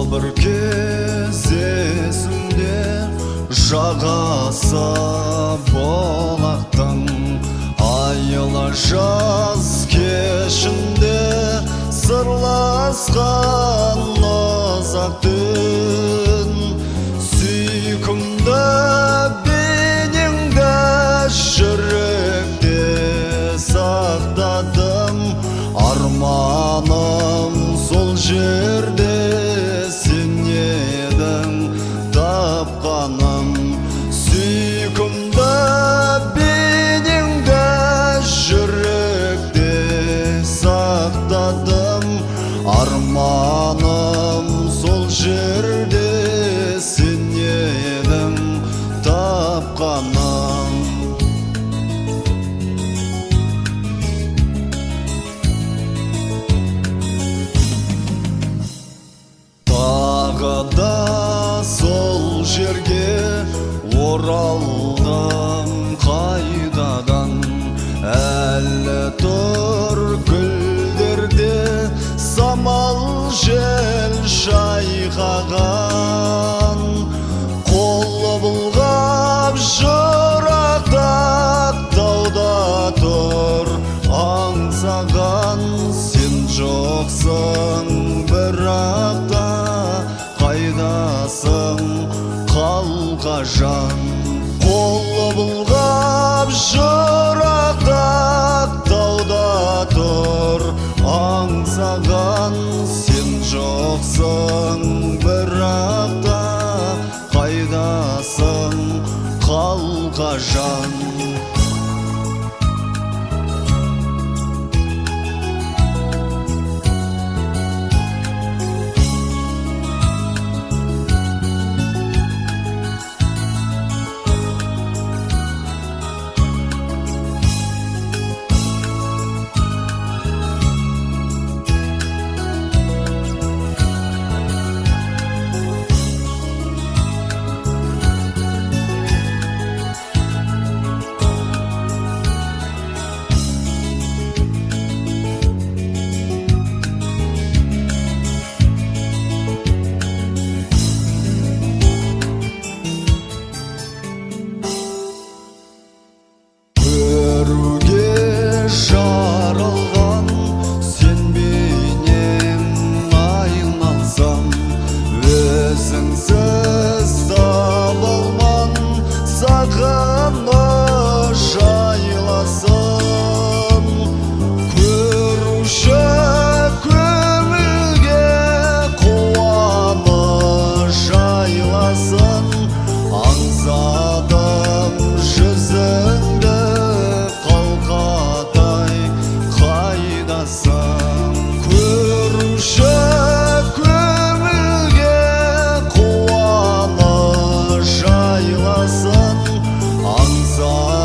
бір кез есімде жағасы болақтың айла жаз кешінде сырласқан ұзақ түн сүйкімді бейнеңді жүректе сақтадым арманым сол жерде сен едің тапқаным сүйкімді бейнеңді жүректе сақтадым арманым сол жерде сен едің тапқаным тағы да сол жерге оралдым қайтадан әлі тұр гүлдерде самал жел шайқаған қолы бұлғап жырақтап тауда тұр аңсаған сен жоқсың бірақ та қайдасың қалқажан қолы бұлғап жырақтап тауда тұр аңсаған сен жоқсың бірақ та қайдасың қалқажан аңса